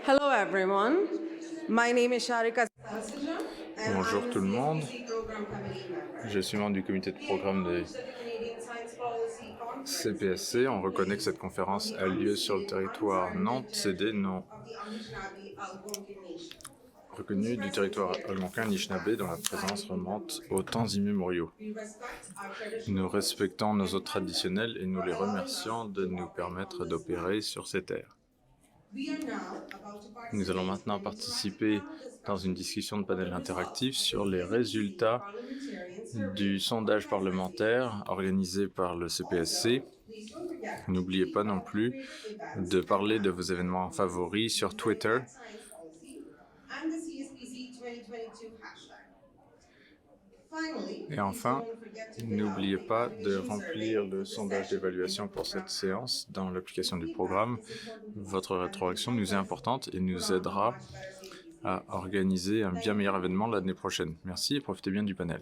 Hello everyone. My name is Sharika Salsaja, and Bonjour I'm a tout le monde, CSPC Program Committee member. je suis membre du comité de We programme des acknowledge that the Canadian Science Policy Conference is CPSC. On taking reconnaît que place cette on conférence the a lieu sur le unceded, territoire unceded non-cédé, territory non of the Anishinaabe-Algonquin Nation, reconnu whose du presence territoire here algonquin is Anishinaabe dont la présence unsurprisingly remonte aux memorable. temps immémoriaux. We respect our Nous traditional hosts respectons nos and hôtes thank them traditionnels et nous for les allowing us remercions de to nous operate on permettre this d'opérer land. sur ces terres. We are now about to Nous allons participate maintenant in interactive participer panel dans une discussion discussion de on the panel results interactif of the sur les CSPC résultats Parliamentarian du Survey on sondage transplantation. parlementaire organisé par le CPSC. Also, please don't forget N'oubliez to pas non follow our plus favorite events de and parler de vos événements platforms, favoris sur including Twitter. @Science Policy and the CSPC 2022 hashtag. Finally, Et please enfin, don't forget to fill out n'oubliez the pas de evaluation remplir survey le with the sondage session in d'évaluation your pour cette program guide. séance dans l'application Your du feedback programme. is important to us Votre and it will rétroaction help nous est us importante et put nous on a aidera much better CSPC à next year. organiser un bien Thank meilleur you. événement l'année prochaine. Merci et profitez bien du panel.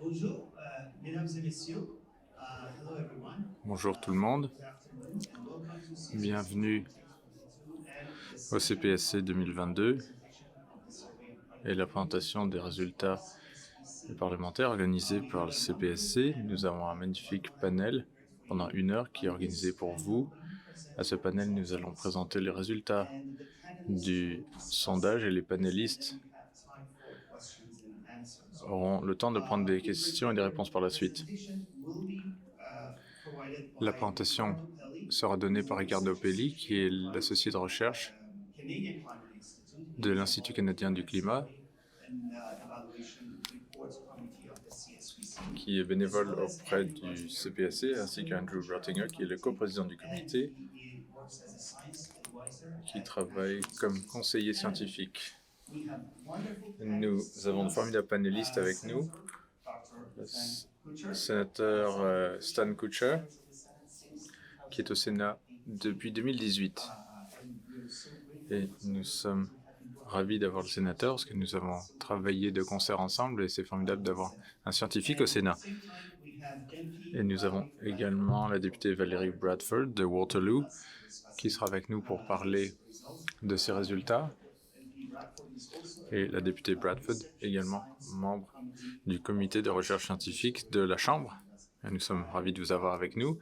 Bonjour, mesdames et messieurs. Hello everyone. Bonjour tout le monde, Good afternoon and welcome to CSPC bienvenue 2022 and the au CPSC 2022 presentation of the survey on et la présentation des résultats parlementaires organisés par le CPSC. Nous avons un magnifique panel pendant 1 heure qui est organisé pour vous. À ce panel, nous allons présenter les résultats du sondage et les panélistes auront le temps de prendre des questions et des réponses par la suite. La présentation sera donnée par Ricardo Pelli, qui est l'associé de recherche de l'Institut canadien du climat, qui est bénévole auprès du CPSC, ainsi qu'Andrew Rottinger, qui est le coprésident du comité, qui travaille comme conseiller scientifique. Nous avons de formidables panélistes avec nous. Le sénateur Stan Kutcher, qui est au Sénat depuis 2018. Et nous sommes ravis d'avoir le sénateur parce que nous avons travaillé de concert ensemble et c'est formidable d'avoir un scientifique au Sénat. Et nous avons également la députée Valérie Bradford de Waterloo qui sera avec nous pour parler de ses résultats. Et la députée Bradford, également membre du comité de recherche scientifique de la Chambre. Et nous sommes ravis de vous avoir avec nous.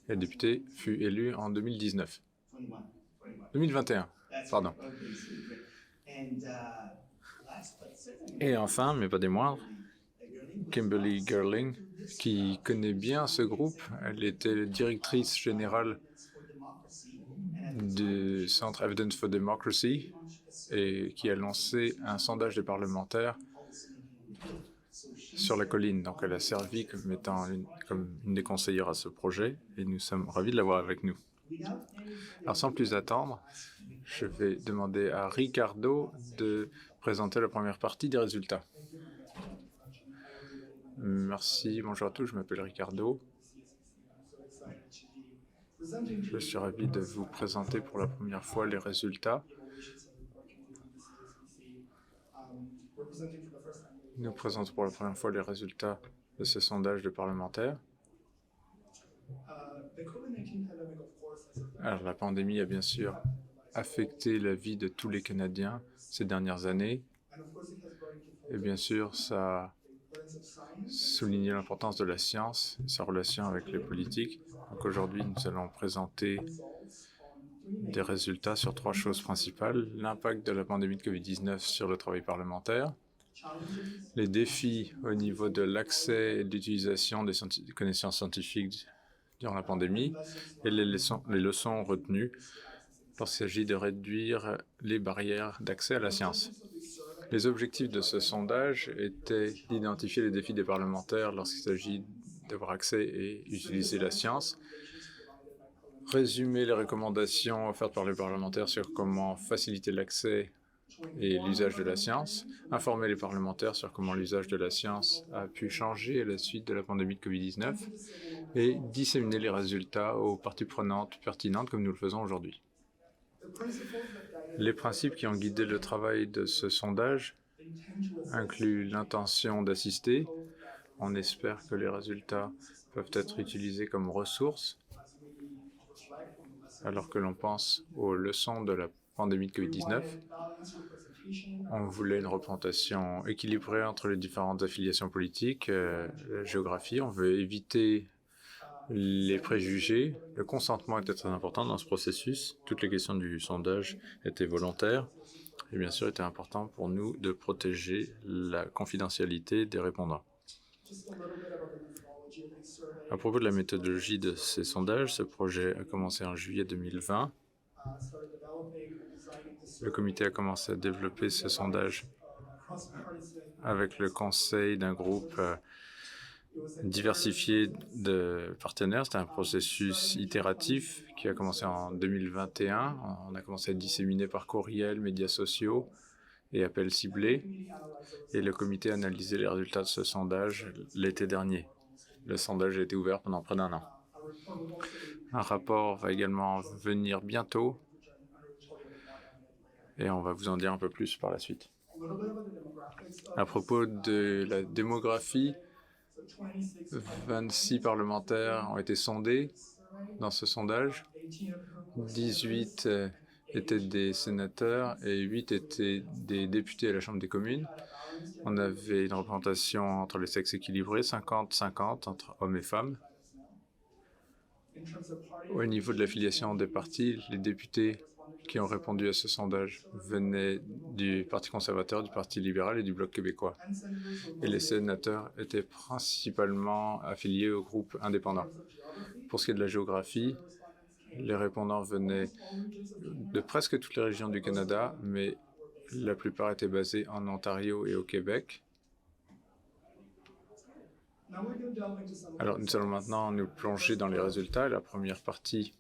La députée fut élue en 2019. 2021, pardon. Et enfin, mais pas des moindres, Kimberly Gerling, qui connaît bien ce groupe. Elle était directrice générale du Centre Evidence for Democracy et qui a lancé un sondage des parlementaires sur la colline. Donc, elle a servi comme étant comme une des conseillères à ce projet et nous sommes ravis de l'avoir avec nous. Alors, sans plus attendre, je vais demander à Ricardo de présenter la première partie des résultats. Merci, bonjour à tous, je m'appelle Ricardo. Je suis ravi de vous présenter pour la première fois les résultats. Nous présentons pour la première fois les résultats de ce sondage de parlementaires. Alors, la pandémie a bien sûr affecté la vie de tous les Canadiens ces dernières années. Et bien sûr, ça a souligné l'importance de la science et sa relation avec les politiques. Donc aujourd'hui, nous allons présenter des résultats sur 3 choses principales. L'impact de la pandémie de COVID-19 sur le travail parlementaire, les défis au niveau de l'accès et de l'utilisation des connaissances scientifiques durant la pandémie et les leçons retenues lorsqu'il s'agit de réduire les barrières d'accès à la science. Les objectifs de ce sondage étaient d'identifier les défis des parlementaires lorsqu'il s'agit d'avoir accès et utiliser la science, résumer les recommandations offertes par les parlementaires sur comment faciliter l'accès et l'usage de la science, informer les parlementaires sur comment l'usage de la science a pu changer à la suite de la pandémie de COVID-19 et disséminer les résultats aux parties prenantes pertinentes comme nous le faisons aujourd'hui. Les principes qui ont guidé le travail de ce sondage incluent l'intention d'assister. On espère que les résultats peuvent être utilisés comme ressources Alors que l'on pense aux leçons de la pandémie de COVID-19, on voulait une représentation équilibrée entre les différentes affiliations politiques, la géographie. On veut éviter les préjugés. Le consentement était très important dans ce processus. Toutes les questions du sondage étaient volontaires. Et bien sûr, il était important pour nous de protéger la confidentialité des répondants. À propos de la méthodologie de ces sondages, ce projet a commencé en juillet 2020. Le comité a commencé à développer ce sondage avec le conseil d'un groupe diversifié de partenaires. C'était un processus itératif qui a commencé en 2021. On a commencé à disséminer par courriel, médias sociaux et appels ciblés. Et le comité a analysé les résultats de ce sondage l'été dernier. Le sondage a été ouvert pendant près d'1 an. Un rapport va également venir bientôt et on va vous en dire un peu plus par la suite. À propos de la démographie, 26 parlementaires ont été sondés dans ce sondage. 18 étaient des sénateurs et 8 étaient des députés à la Chambre des communes. On avait une représentation entre les sexes équilibrés, 50-50 entre hommes et femmes. Au niveau de l'affiliation des partis, les députés qui ont répondu à ce sondage venaient du Parti conservateur, du Parti libéral et du Bloc québécois. Et les sénateurs étaient principalement affiliés au groupe indépendant. Pour ce qui est de la géographie, les répondants venaient de presque toutes les régions du Canada, mais la plupart étaient basés en Ontario et au Québec. Alors, nous allons maintenant nous plonger dans les résultats. La première partie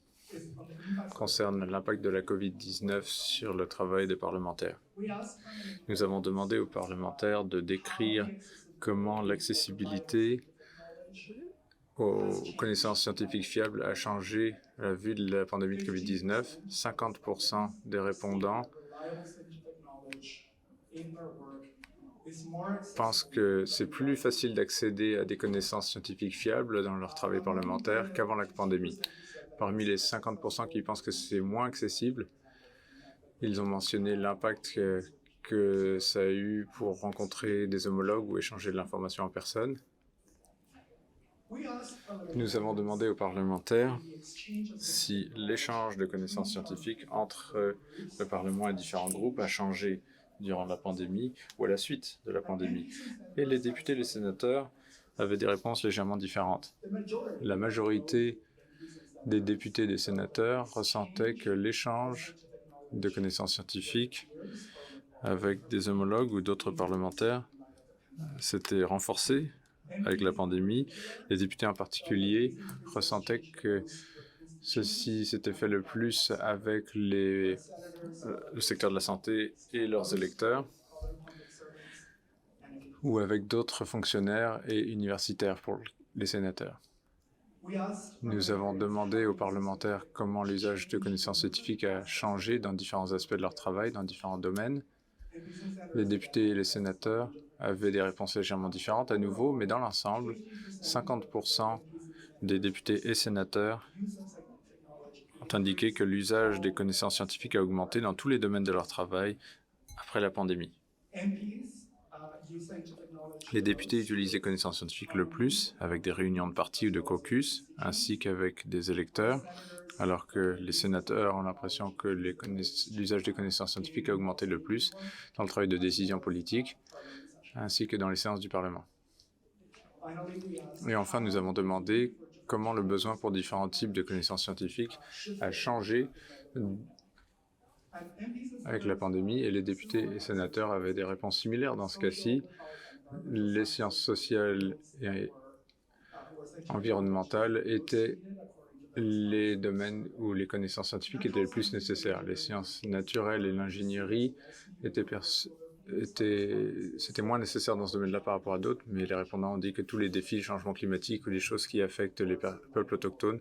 concerne l'impact de la COVID-19 sur le travail des parlementaires. Nous avons demandé aux parlementaires de décrire comment l'accessibilité aux connaissances scientifiques fiables a changé à la vue de la pandémie de COVID-19. 50% des répondants pensent que c'est plus facile d'accéder à des connaissances scientifiques fiables dans leur travail parlementaire qu'avant la pandémie. Parmi les 50% qui pensent que c'est moins accessible, ils ont mentionné l'impact que ça a eu pour rencontrer des homologues ou échanger de l'information en personne. Nous avons demandé aux parlementaires si l'échange de connaissances scientifiques entre le Parlement et différents groupes a changé durant la pandémie ou à la suite de la pandémie. Et les députés et les sénateurs avaient des réponses légèrement différentes. La majorité des députés et des sénateurs ressentaient que l'échange de connaissances scientifiques avec des homologues ou d'autres parlementaires s'était renforcé avec la pandémie. Les députés en particulier ressentaient que ceci s'était fait le plus avec le secteur de la santé et leurs électeurs ou avec d'autres fonctionnaires et universitaires pour les sénateurs. Nous avons demandé aux parlementaires comment l'usage de connaissances scientifiques a changé dans différents aspects de leur travail, dans différents domaines. Les députés et les sénateurs avaient des réponses légèrement différentes à nouveau, mais dans l'ensemble, 50% des députés et sénateurs ont indiqué que l'usage des connaissances scientifiques a augmenté dans tous les domaines de leur travail après la pandémie. Les députés utilisent les connaissances scientifiques le plus avec des réunions de parti ou de caucus, ainsi qu'avec des électeurs, alors que les sénateurs ont l'impression que l'usage des connaissances scientifiques a augmenté le plus dans le travail de décision politique, ainsi que dans les séances du Parlement. Et enfin, nous avons demandé comment le besoin pour différents types de connaissances scientifiques a changé avec la pandémie, et les députés et sénateurs avaient des réponses similaires dans ce cas-ci. Les sciences sociales et environnementales étaient les domaines où les connaissances scientifiques étaient les plus nécessaires. Les sciences naturelles et l'ingénierie c'était moins nécessaire dans ce domaine-là par rapport à d'autres, mais les répondants ont dit que tous les défis, le changement climatique ou les choses qui affectent les peuples autochtones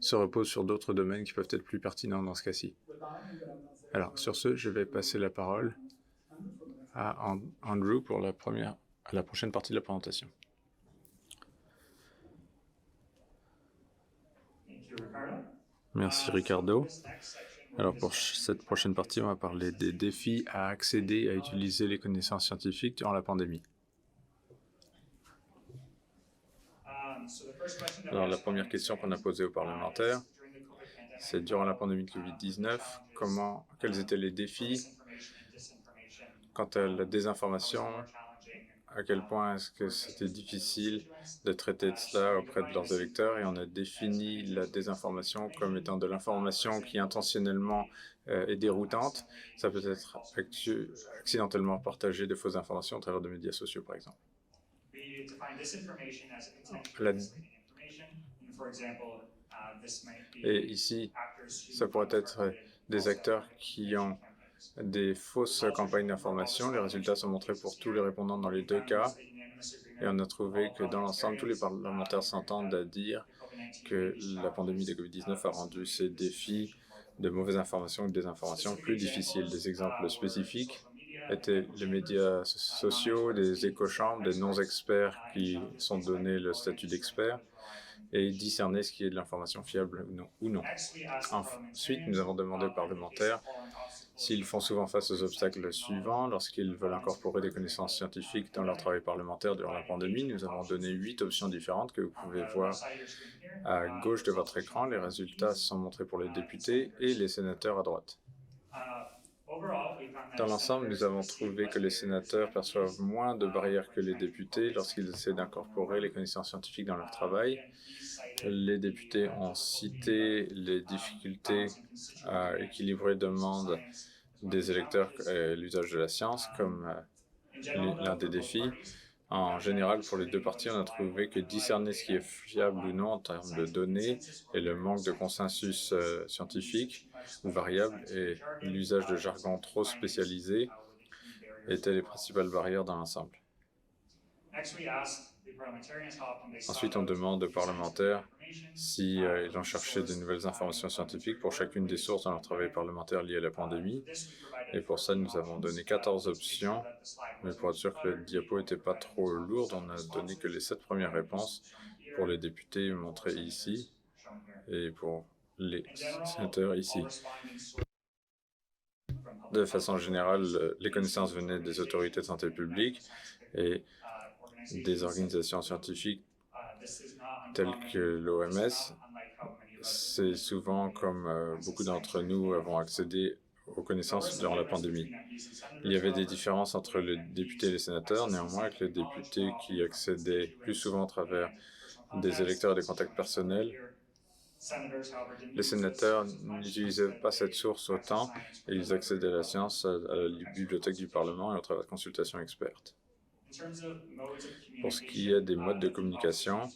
se reposent sur d'autres domaines qui peuvent être plus pertinents dans ce cas-ci. Alors, sur ce, je vais passer la parole à Andrew pour la prochaine partie de la présentation. Merci Ricardo. Alors pour cette prochaine partie, on va parler des défis à accéder à utiliser les connaissances scientifiques durant la pandémie. Alors la première question qu'on a posée aux parlementaires, c'est durant la pandémie de Covid-19, quels étaient les défis quant à la désinformation, à quel point est-ce que c'était difficile de traiter de cela auprès de leurs électeurs, et on a défini la désinformation comme étant de l'information qui intentionnellement est déroutante. Ça peut être accidentellement partager de fausses informations à travers de médias sociaux, par exemple. Et ici, ça pourrait être des acteurs qui ont des fausses campagnes d'information. Les résultats sont montrés pour tous les répondants dans les deux cas. Et on a trouvé que dans l'ensemble, tous les parlementaires s'entendent à dire que la pandémie de COVID-19 a rendu ces défis de mauvaise information et de désinformation plus difficiles. Des exemples spécifiques étaient les médias sociaux, des écochambres, des non-experts qui sont donnés le statut d'experts, et discerner ce qui est de l'information fiable ou non. Ensuite, nous avons demandé aux parlementaires s'ils font souvent face aux obstacles suivants lorsqu'ils veulent incorporer des connaissances scientifiques dans leur travail parlementaire durant la pandémie. Nous avons donné 8 options différentes que vous pouvez voir à gauche de votre écran. Les résultats sont montrés pour les députés et les sénateurs à droite. Dans l'ensemble, nous avons trouvé que les sénateurs perçoivent moins de barrières que les députés lorsqu'ils essaient d'incorporer les connaissances scientifiques dans leur travail. Les députés ont cité les difficultés à équilibrer demande des électeurs et l'usage de la science comme l'un des défis. En général, pour les deux parties, on a trouvé que discerner ce qui est fiable ou non en termes de données et le manque de consensus scientifique ou variable et l'usage de jargon trop spécialisé étaient les principales barrières dans l'ensemble. Ensuite, on demande aux parlementaires si ils ont cherché de nouvelles informations scientifiques pour chacune des sources dans leur travail parlementaire lié à la pandémie. Et pour ça, nous avons donné 14 options, mais pour être sûr que le diapo n'était pas trop lourde, on a donné que les 7 premières réponses pour les députés montrées ici et pour les sénateurs ici. De façon générale, les connaissances venaient des autorités de santé publique et des organisations scientifiques telles que l'OMS. C'est souvent comme beaucoup d'entre nous avons accédé aux connaissances durant la pandémie. Il y avait des différences entre les députés et les sénateurs, néanmoins avec les députés qui accédaient plus souvent à travers des électeurs et des contacts personnels. Les sénateurs n'utilisaient pas cette source autant et ils accédaient à la science à la bibliothèque du Parlement et au travers de consultations expertes. Pour ce qui est des modes de communication,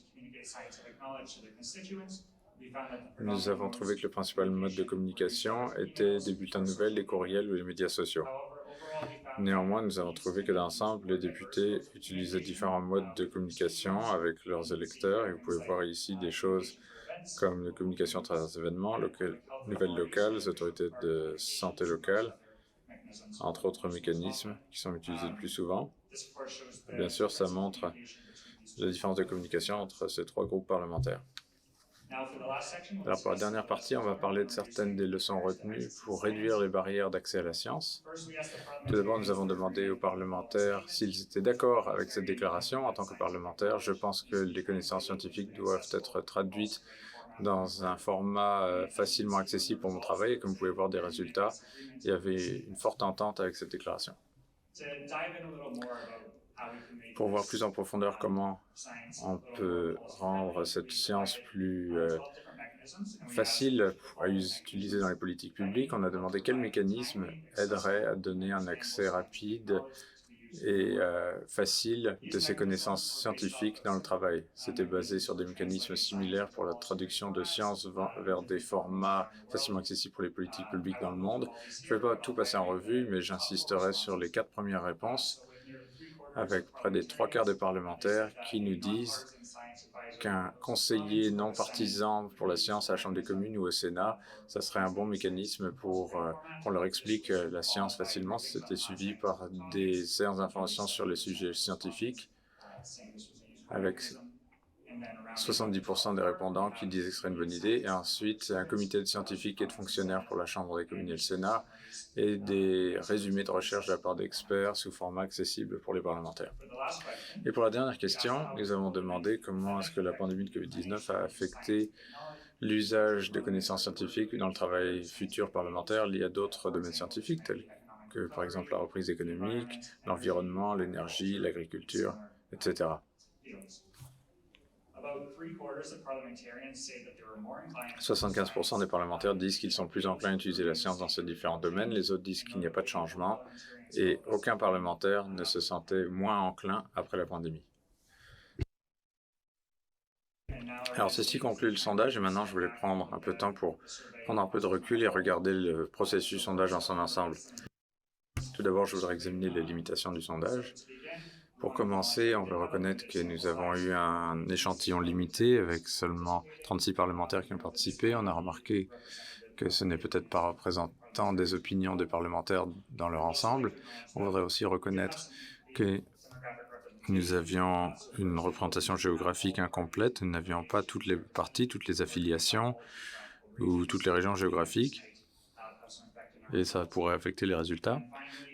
nous avons trouvé que le principal mode de communication était des bulletins de nouvelles, les courriels ou les médias sociaux. Néanmoins, nous avons trouvé que dans l'ensemble, les députés utilisaient différents modes de communication avec leurs électeurs, et vous pouvez voir ici des choses comme la communication à travers les événements, nouvelles locales, les autorités de santé locales, entre autres mécanismes qui sont utilisés le plus souvent. Bien sûr, ça montre la différence de communication entre ces trois groupes parlementaires. Alors pour la dernière partie, on va parler de certaines des leçons retenues pour réduire les barrières d'accès à la science. Tout d'abord, nous avons demandé aux parlementaires s'ils étaient d'accord avec cette déclaration. En tant que parlementaire, je pense que les connaissances scientifiques doivent être traduites dans un format facilement accessible pour mon travail. Et comme vous pouvez voir des résultats, il y avait une forte entente avec cette déclaration. Pour voir plus en profondeur comment on peut rendre cette science plus facile à utiliser dans les politiques publiques, on a demandé quel mécanisme aiderait à donner un accès rapide et facile de ces connaissances scientifiques dans le travail. C'était basé sur des mécanismes similaires pour la traduction de sciences vers des formats facilement accessibles pour les politiques publiques dans le monde. Je ne vais pas tout passer en revue, mais j'insisterai sur les 4 premières réponses, avec près des 3/4 des parlementaires qui nous disent qu'un conseiller non partisan pour la science à la Chambre des communes ou au Sénat, ça serait un bon mécanisme pour qu'on leur explique la science facilement. C'était suivi par des séances d'information sur les sujets scientifiques avec 70% des répondants qui disent que ce serait une bonne idée. Et ensuite, c'est un comité de scientifiques et de fonctionnaires pour la Chambre des communes et le Sénat et des résumés de recherche de la part d'experts sous format accessible pour les parlementaires. Et pour la dernière question, nous avons demandé comment est-ce que la pandémie de COVID-19 a affecté l'usage des connaissances scientifiques dans le travail futur parlementaire lié à d'autres domaines scientifiques, tels que, par exemple, la reprise économique, l'environnement, l'énergie, l'agriculture, etc. 75% des parlementaires disent qu'ils sont plus enclins à utiliser la science dans ces différents domaines. Les autres disent qu'il n'y a pas de changement et aucun parlementaire ne se sentait moins enclin après la pandémie. Alors, ceci conclut le sondage et maintenant, je voulais prendre un peu de temps pour prendre un peu de recul et regarder le processus sondage dans son ensemble. Tout d'abord, je voudrais examiner les limitations du sondage. Pour commencer, on veut reconnaître que nous avons eu un échantillon limité avec seulement 36 parlementaires qui ont participé. On a remarqué que ce n'est peut-être pas représentant des opinions des parlementaires dans leur ensemble. On voudrait aussi reconnaître que nous avions une représentation géographique incomplète. Nous n'avions pas toutes les partis, toutes les affiliations ou toutes les régions géographiques. Et ça pourrait affecter les résultats.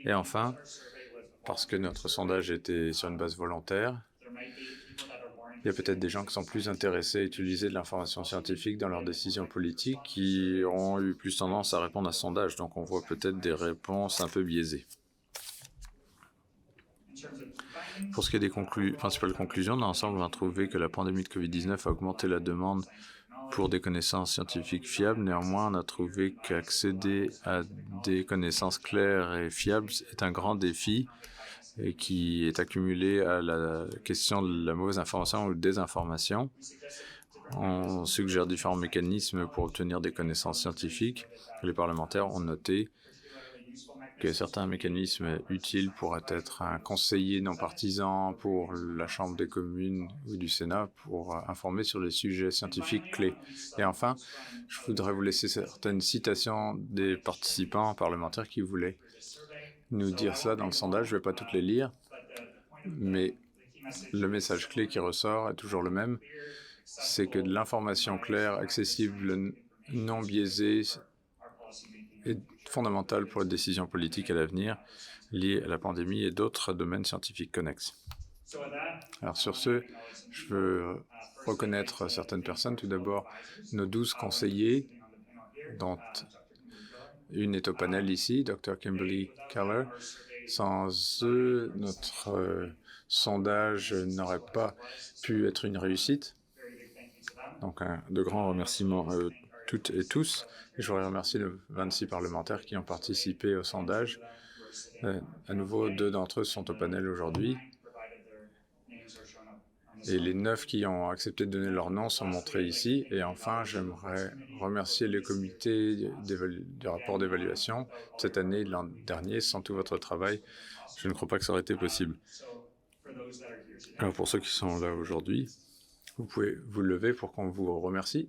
Et enfin, parce que notre sondage était sur une base volontaire, il y a peut-être des gens qui sont plus intéressés à utiliser de l'information scientifique dans leurs décisions politiques qui ont eu plus tendance à répondre à ce sondage. Donc, on voit peut-être des réponses un peu biaisées. Pour ce qui est des principales conclusions, dans l'ensemble, on a trouvé que la pandémie de COVID-19 a augmenté la demande pour des connaissances scientifiques fiables. Néanmoins, on a trouvé qu'accéder à des connaissances claires et fiables est un grand défi et qui est accumulé à la question de la mauvaise information ou désinformation. On suggère différents mécanismes pour obtenir des connaissances scientifiques. Les parlementaires ont noté que certains mécanismes utiles pourraient être un conseiller non partisan pour la Chambre des communes ou du Sénat pour informer sur les sujets scientifiques clés. Et enfin, je voudrais vous laisser certaines citations des participants parlementaires qui voulaient nous dire cela dans le sondage. Je ne vais pas toutes les lire, mais le message clé qui ressort est toujours le même. C'est que de l'information claire, accessible, non biaisée est fondamentale pour les décisions politiques à l'avenir liées à la pandémie et d'autres domaines scientifiques connexes. Alors sur ce, je veux reconnaître certaines personnes. Tout d'abord, nos 12 conseillers, dont une est au panel ici, Dr. Kimberly Keller. Sans eux, notre sondage n'aurait pas pu être une réussite. Donc, de grands remerciements à toutes et tous. Et je voudrais remercier les 26 parlementaires qui ont participé au sondage. À nouveau, 2 d'entre eux sont au panel aujourd'hui. Et les 9 qui ont accepté de donner leur nom sont montrés ici. Et enfin, j'aimerais remercier les comités du rapport d'évaluation cette année et de l'an dernier. Sans tout votre travail, je ne crois pas que ça aurait été possible. Alors pour ceux qui sont là aujourd'hui, vous pouvez vous lever pour qu'on vous remercie.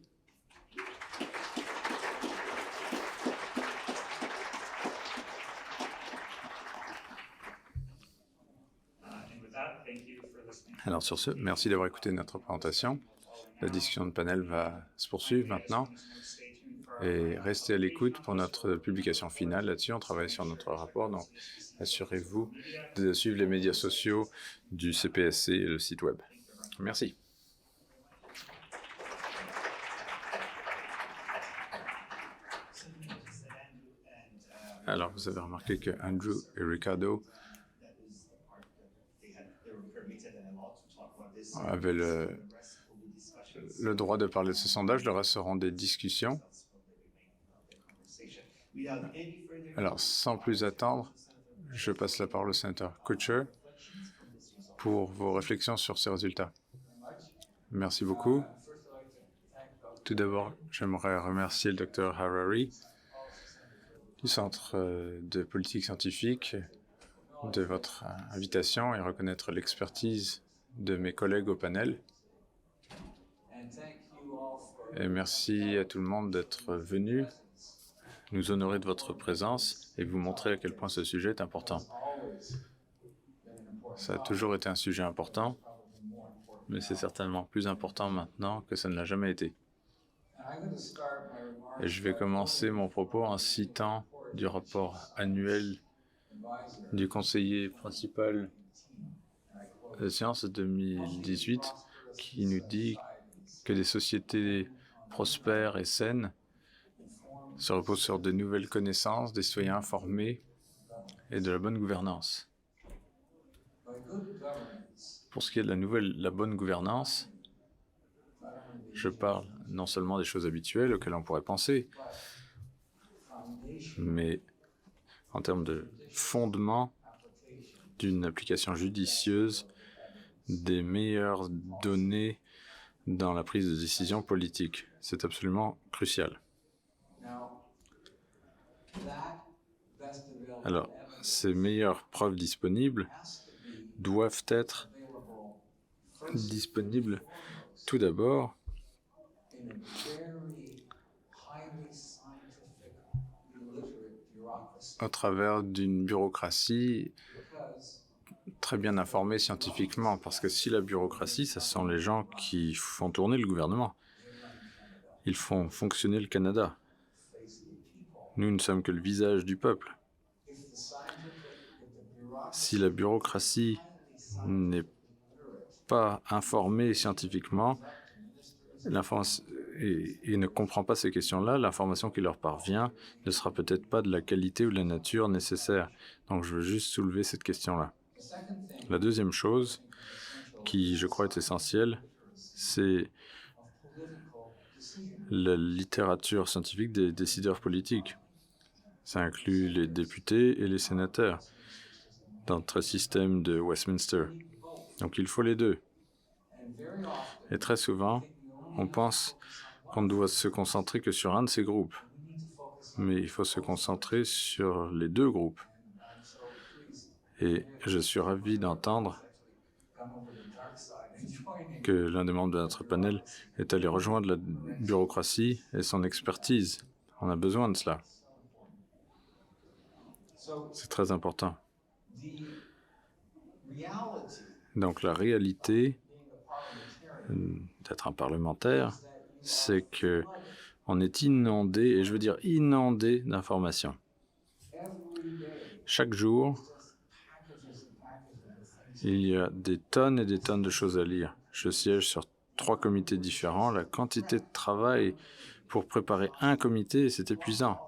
Alors sur ce, merci d'avoir écouté notre présentation. La discussion de panel va se poursuivre maintenant. Et restez à l'écoute pour notre publication finale. Là-dessus, on travaille sur notre rapport. Donc, assurez-vous de suivre les médias sociaux du CPSC et le site web. Merci. Alors, vous avez remarqué que Andrew et Ricardo avaient le droit de parler de ce sondage. Le reste seront des discussions. Alors, sans plus attendre, je passe la parole au sénateur Kutcher pour vos réflexions sur ces résultats. Merci beaucoup. Tout d'abord, j'aimerais remercier le Dr. Harari du Centre de politique scientifique de votre invitation et reconnaître l'expertise de mes collègues au panel. Et merci à tout le monde d'être venu nous honorer de votre présence et vous montrer à quel point ce sujet est important. Ça a toujours été un sujet important, mais c'est certainement plus important maintenant que ça ne l'a jamais été. Et je vais commencer mon propos en citant du rapport annuel du conseiller principal de sciences de 2018 qui nous dit que des sociétés prospères et saines se reposent sur de nouvelles connaissances, des citoyens informés et de la bonne gouvernance. Pour ce qui est de la bonne gouvernance, je parle non seulement des choses habituelles auxquelles on pourrait penser, mais en termes de fondement d'une application judicieuse des meilleures données dans la prise de décision politique. C'est absolument crucial. Alors, ces meilleures preuves disponibles doivent être disponibles tout d'abord au travers d'une bureaucratie très bien informée scientifiquement, parce que si la bureaucratie, ce sont les gens qui font tourner le gouvernement. Ils font fonctionner le Canada. Nous ne sommes que le visage du peuple. Si la bureaucratie n'est pas informée scientifiquement et ne comprend pas ces questions-là, l'information qui leur parvient ne sera peut-être pas de la qualité ou de la nature nécessaire. Donc je veux juste soulever cette question-là. La deuxième chose qui, je crois, est essentielle, c'est la littérature scientifique des décideurs politiques. Ça inclut les députés et les sénateurs dans notre système de Westminster. Donc il faut les deux. Et très souvent, on pense qu'on doit se concentrer que sur un de ces groupes. Mais il faut se concentrer sur les deux groupes. Et je suis ravi d'entendre que l'un des membres de notre panel est allé rejoindre la bureaucratie et son expertise. On a besoin de cela. C'est très important. Donc la réalité d'être un parlementaire, c'est que on est inondé, et je veux dire inondé d'informations. Chaque jour, il y a des tonnes et des tonnes de choses à lire. Je siège sur 3 comités différents. La quantité de travail pour préparer un comité, c'est épuisant.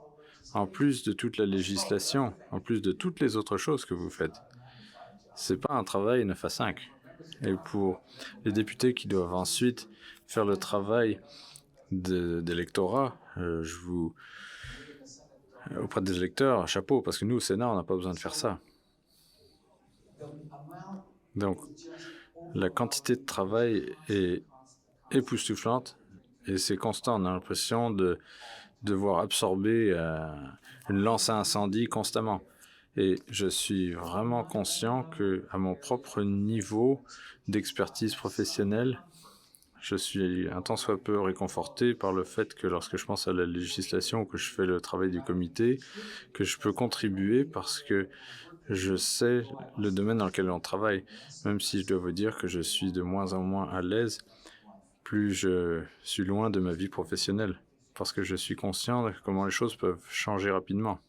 En plus de toute la législation, en plus de toutes les autres choses que vous faites. C'est pas un travail 9 à 5. Et pour les députés qui doivent ensuite faire le travail d'électorat, auprès des électeurs, chapeau, parce que nous, au Sénat, on n'a pas besoin de faire ça. Donc, la quantité de travail est époustouflante et c'est constant. On a l'impression de devoir absorber une lance à incendie constamment. Et je suis vraiment conscient qu'à mon propre niveau d'expertise professionnelle, je suis un tant soit peu réconforté par le fait que lorsque je pense à la législation ou que je fais le travail du comité, que je peux contribuer parce que je sais le domaine dans lequel on travaille, même si je dois vous dire que je suis de moins en moins à l'aise, plus je suis loin de ma vie professionnelle, parce que je suis conscient de comment les choses peuvent changer rapidement.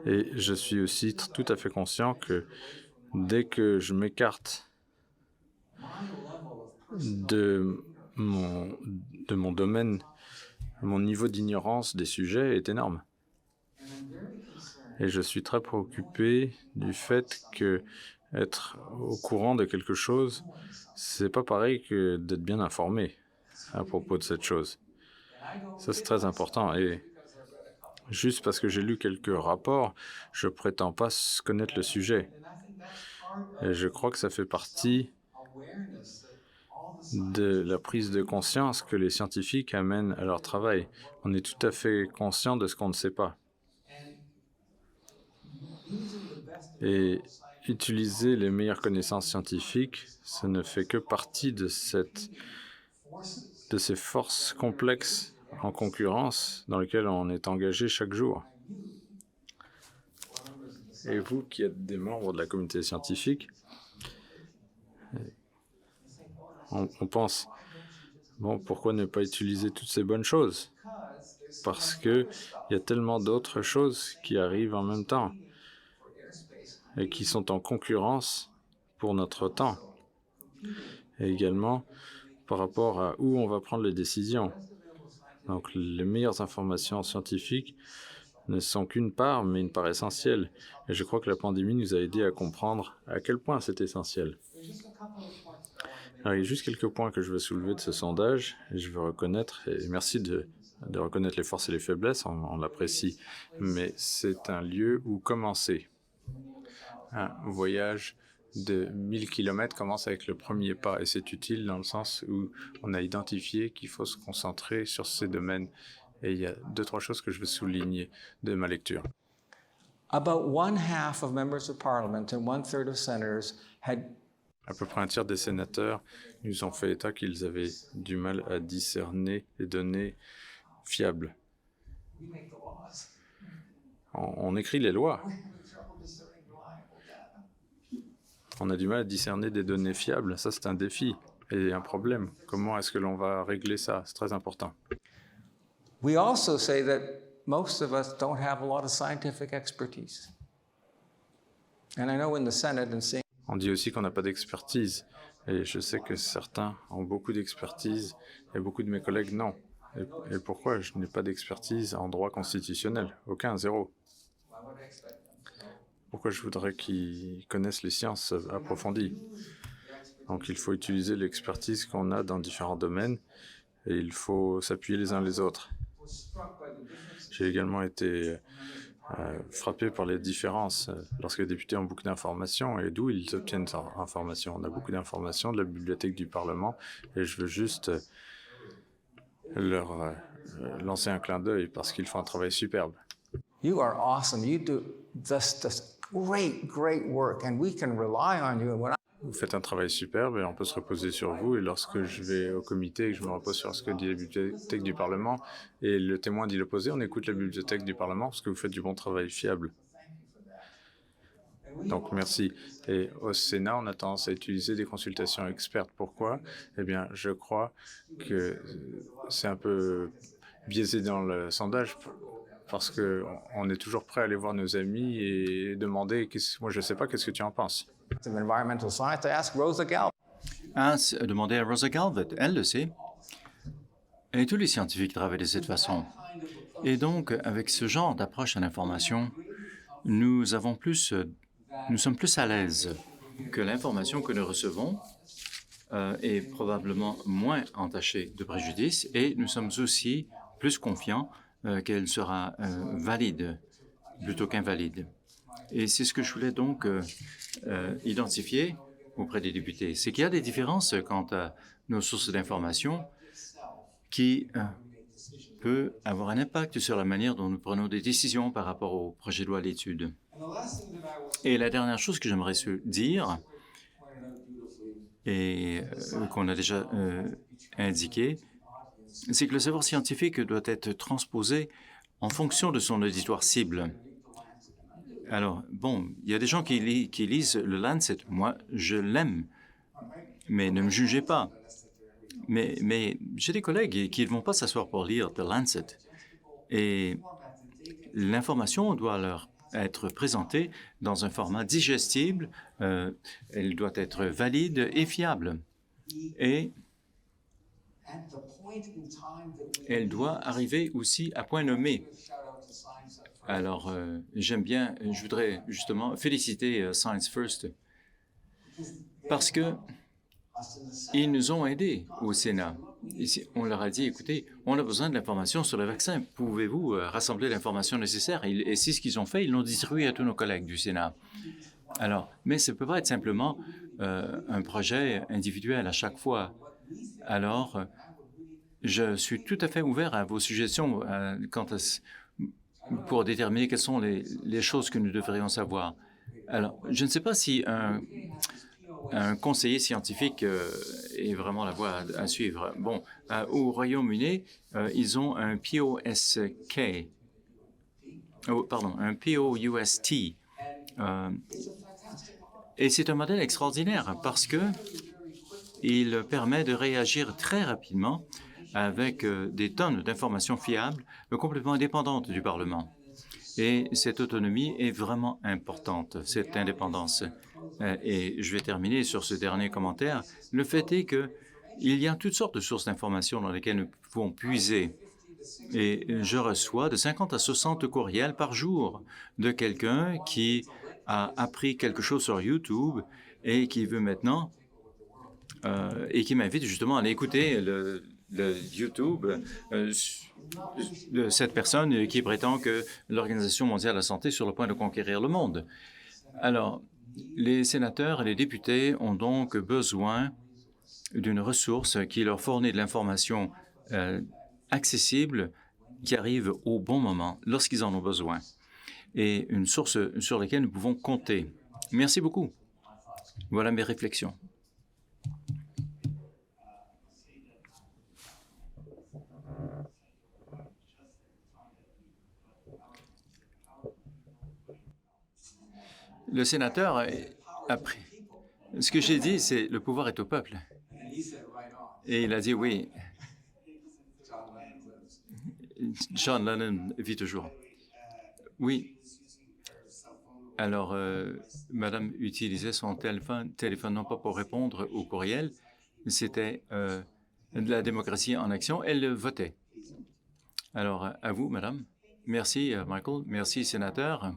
Et je suis aussi tout à fait conscient que dès que je m'écarte de mon domaine, mon niveau d'ignorance des sujets est énorme. Et je suis très préoccupé du fait que être au courant de quelque chose, c'est pas pareil que d'être bien informé à propos de cette chose. Ça, c'est très important. Et juste parce que j'ai lu quelques rapports, je prétends pas connaître le sujet. Et je crois que ça fait partie de la prise de conscience que les scientifiques amènent à leur travail. On est tout à fait conscient de ce qu'on ne sait pas. Et utiliser les meilleures connaissances scientifiques, ça ne fait que partie de ces forces complexes en concurrence dans lesquelles on est engagé chaque jour. Et vous qui êtes des membres de la communauté scientifique, on pense, bon, pourquoi ne pas utiliser toutes ces bonnes choses? Parce qu'il y a tellement d'autres choses qui arrivent en même temps et qui sont en concurrence pour notre temps. Et également par rapport à où on va prendre les décisions. Donc, les meilleures informations scientifiques ne sont qu'une part, mais une part essentielle. Et je crois que la pandémie nous a aidés à comprendre à quel point c'est essentiel. Alors, il y a juste quelques points que je veux soulever de ce sondage, et je veux reconnaître, et merci de reconnaître les forces et les faiblesses, on l'apprécie, mais c'est un lieu où commencer. Un voyage de 1000 km commence avec le premier pas, et c'est utile dans le sens où on a identifié qu'il faut se concentrer sur ces domaines. Et il y a 2-3 choses que je veux souligner de ma lecture. About one half of members of parliament and 1/3 of senators had À peu près un tiers des sénateurs nous ont fait état qu'ils avaient du mal à discerner les données fiables. On écrit les lois. On a du mal à discerner des données fiables. Ça, c'est un défi et un problème. Comment est-ce que l'on va régler ça? C'est très important. We also say that most of us don't have a lot of scientific expertise. And I know in the Senate and seeing On dit aussi qu'on n'a pas d'expertise. Et je sais que certains ont beaucoup d'expertise et beaucoup de mes collègues non. Et pourquoi je n'ai pas d'expertise en droit constitutionnel? Aucun, zéro. Pourquoi je voudrais qu'ils connaissent les sciences approfondies? Donc il faut utiliser l'expertise qu'on a dans différents domaines et il faut s'appuyer les uns les autres. J'ai également été frappé par les différences lorsque les députés ont beaucoup d'informations et d'où ils obtiennent ces informations. On a beaucoup d'informations de la bibliothèque du Parlement et je veux juste leur lancer un clin d'œil parce qu'ils font un travail superbe. you are awesome. You do this great work, and we can rely on you. And when Vous faites un travail superbe et on peut se reposer sur vous. Et lorsque je vais au comité et que je me repose sur ce que dit la bibliothèque du Parlement et le témoin dit l'opposé, on écoute la bibliothèque du Parlement parce que vous faites du bon travail fiable. Donc, merci. Et au Sénat, on a tendance à utiliser des consultations expertes. Pourquoi? Eh bien, je crois que c'est un peu biaisé dans le sondage parce qu'on est toujours prêt à aller voir nos amis et demander « Moi, je ne sais pas, qu'est-ce que tu en penses ?» of environmental science, I asked Rosa Galvin. Demandez à Rosa Galvin, elle le sait. Et tous les scientifiques travaillent de cette façon. Et donc, avec ce genre d'approche à l'information, nous sommes plus à l'aise que l'information que nous recevons est probablement moins entachée de préjudice et nous sommes aussi plus confiants qu'elle sera valide plutôt qu'invalide. Et c'est ce que je voulais donc identifier auprès des députés. C'est qu'il y a des différences quant à nos sources d'information qui peut avoir un impact sur la manière dont nous prenons des décisions par rapport au projet de loi à l'étude. Et la dernière chose que j'aimerais dire, et qu'on a déjà indiqué, c'est que le savoir scientifique doit être transposé en fonction de son auditoire cible. Alors, bon, il y a des gens qui lisent le Lancet. Moi, je l'aime, mais ne me jugez pas. Mais j'ai des collègues qui ne vont pas s'asseoir pour lire The Lancet. Et l'information doit leur être présentée dans un format digestible, elle doit être valide et fiable. Et elle doit arriver aussi à point nommé. Alors, j'aime bien, je voudrais justement féliciter Science First parce que ils nous ont aidés au Sénat. Ici, on leur a dit, écoutez, on a besoin de l'information sur le vaccin. Pouvez-vous rassembler l'information nécessaire? Et c'est ce qu'ils ont fait. Ils l'ont distribué à tous nos collègues du Sénat. Alors, mais ça ne peut pas être simplement un projet individuel à chaque fois. Alors, je suis tout à fait ouvert à vos suggestions pour déterminer quelles sont les choses que nous devrions savoir. Alors, je ne sais pas si un conseiller scientifique est vraiment la voie à suivre. Bon, au Royaume-Uni, ils ont un POSK, un POUST, et c'est un modèle extraordinaire parce que il permet de réagir très rapidement avec des tonnes d'informations fiables, complètement indépendantes du Parlement. Et cette autonomie est vraiment importante, cette indépendance. Et je vais terminer sur ce dernier commentaire. Le fait est qu'il y a toutes sortes de sources d'informations dans lesquelles nous pouvons puiser. Et je reçois de 50 à 60 courriels par jour de quelqu'un qui a appris quelque chose sur YouTube et qui veut maintenant et qui m'invite justement à aller écouter le YouTube de cette personne qui prétend que l'Organisation mondiale de la santé est sur le point de conquérir le monde. Alors, les sénateurs et les députés ont donc besoin d'une ressource qui leur fournit de l'information accessible, qui arrive au bon moment, lorsqu'ils en ont besoin, et une source sur laquelle nous pouvons compter. Merci beaucoup. Voilà mes réflexions. Le sénateur a pris. Ce que j'ai dit, c'est le pouvoir est au peuple. Et il a dit oui. John Lennon vit toujours. Oui. Alors, Madame utilisait son téléphone non pas pour répondre au courriel, c'était de la démocratie en action. Elle votait. Alors, à vous, Madame. Merci, Michael. Merci, sénateur.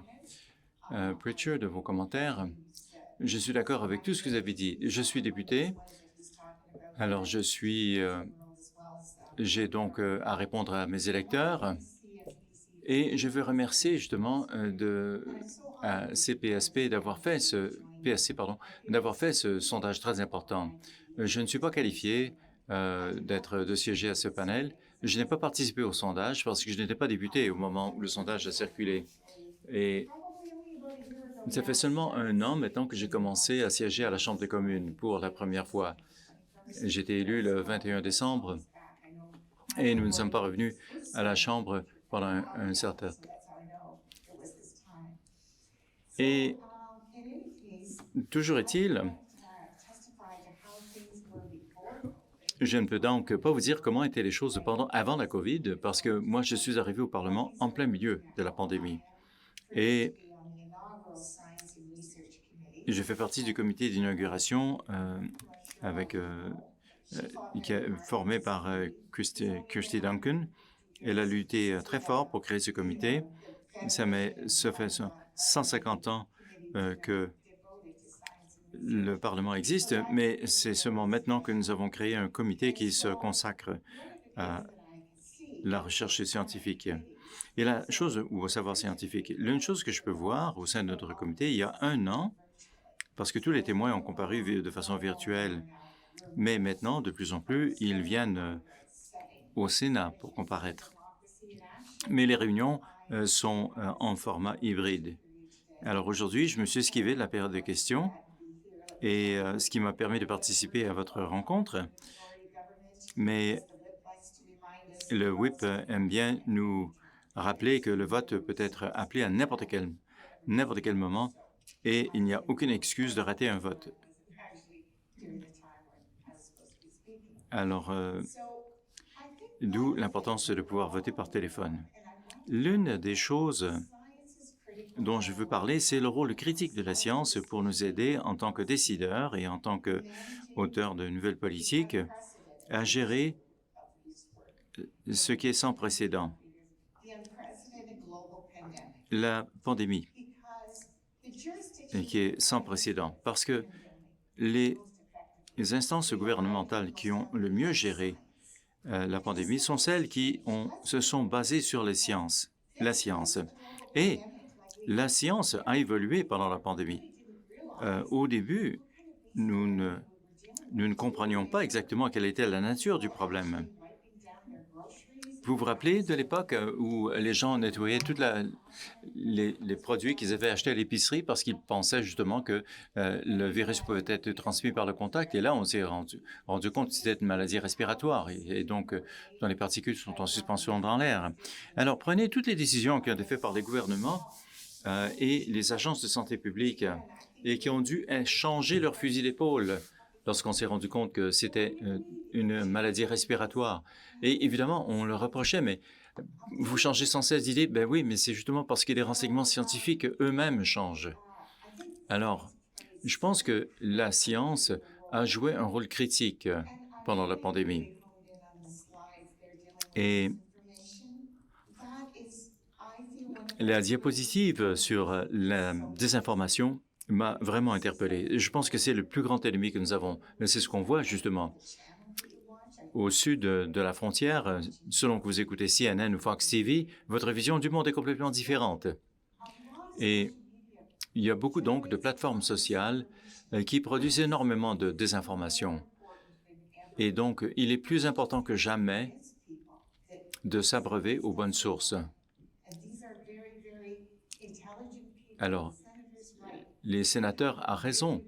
Pritchard, de vos commentaires. Je suis d'accord avec tout ce que vous avez dit. Je suis député, alors j'ai donc à répondre à mes électeurs et je veux remercier justement à CPSP d'avoir fait ce sondage très important. Je ne suis pas qualifié de siéger à ce panel. Je n'ai pas participé au sondage parce que je n'étais pas député au moment où le sondage a circulé. Et ça fait seulement 1 an maintenant que j'ai commencé à siéger à la Chambre des communes pour la première fois. J'ai été élu le 21 décembre et nous ne sommes pas revenus à la Chambre pendant un certain temps. Et toujours est-il, je ne peux donc pas vous dire comment étaient les choses avant la COVID parce que moi, je suis arrivé au Parlement en plein milieu de la pandémie. Et je fais partie du comité d'inauguration qui est formé par Kirsty Duncan. Elle a lutté très fort pour créer ce comité. Ça fait 150 ans que le Parlement existe, mais c'est seulement maintenant que nous avons créé un comité qui se consacre à la recherche scientifique. Et la chose, ou au savoir scientifique, l'une chose que je peux voir au sein de notre comité, il y a 1 an, parce que tous les témoins ont comparu de façon virtuelle, mais maintenant, de plus en plus, ils viennent au Sénat pour comparaître. Mais les réunions sont en format hybride. Alors aujourd'hui, je me suis esquivé de la période de questions, et ce qui m'a permis de participer à votre rencontre. Mais le whip aime bien nous rappeler que le vote peut être appelé à n'importe quel moment et il n'y a aucune excuse de rater un vote. Alors, d'où l'importance de pouvoir voter par téléphone. L'une des choses dont je veux parler, c'est le rôle critique de la science pour nous aider en tant que décideurs et en tant qu'auteurs de nouvelles politiques à gérer ce qui est sans précédent, la pandémie, qui est sans précédent, parce que les instances gouvernementales qui ont le mieux géré la pandémie sont celles qui se sont basées sur la science. Et la science a évolué pendant la pandémie. Au début, nous ne comprenions pas exactement quelle était la nature du problème. Vous vous rappelez de l'époque où les gens nettoyaient tous les produits qu'ils avaient achetés à l'épicerie parce qu'ils pensaient justement que le virus pouvait être transmis par le contact. Et là, on s'est rendu compte que c'était une maladie respiratoire et donc dont les particules sont en suspension dans l'air. Alors, prenez toutes les décisions qui ont été faites par les gouvernements et les agences de santé publique et qui ont dû changer leur fusil d'épaule lorsqu'on s'est rendu compte que c'était une maladie respiratoire. Et évidemment, on le reprochait, mais vous changez sans cesse d'idée. Ben oui, mais c'est justement parce que les renseignements scientifiques eux-mêmes changent. Alors, je pense que la science a joué un rôle critique pendant la pandémie. Et la diapositive sur la désinformation m'a vraiment interpellé. Je pense que c'est le plus grand ennemi que nous avons. C'est ce qu'on voit justement au sud de la frontière. Selon que vous écoutez CNN ou Fox TV, votre vision du monde est complètement différente. Et il y a beaucoup donc de plateformes sociales qui produisent énormément de désinformation. Et donc, il est plus important que jamais de s'abreuver aux bonnes sources. Alors, les sénateurs ont raison.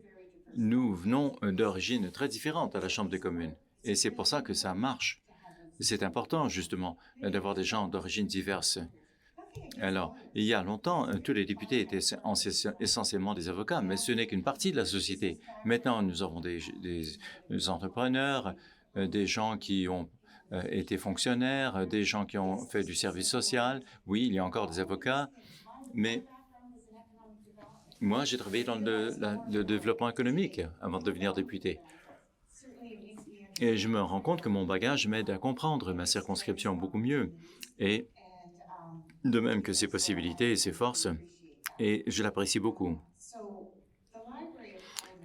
Nous venons d'origines très différentes à la Chambre des communes. Et c'est pour ça que ça marche. C'est important, justement, d'avoir des gens d'origines diverses. Alors, il y a longtemps, tous les députés étaient essentiellement des avocats, mais ce n'est qu'une partie de la société. Maintenant, nous avons des entrepreneurs, des gens qui ont été fonctionnaires, des gens qui ont fait du service social. Oui, il y a encore des avocats, mais moi, j'ai travaillé dans le développement économique avant de devenir député. Et je me rends compte que mon bagage m'aide à comprendre ma circonscription beaucoup mieux. Et de même que ses possibilités et ses forces, et je l'apprécie beaucoup.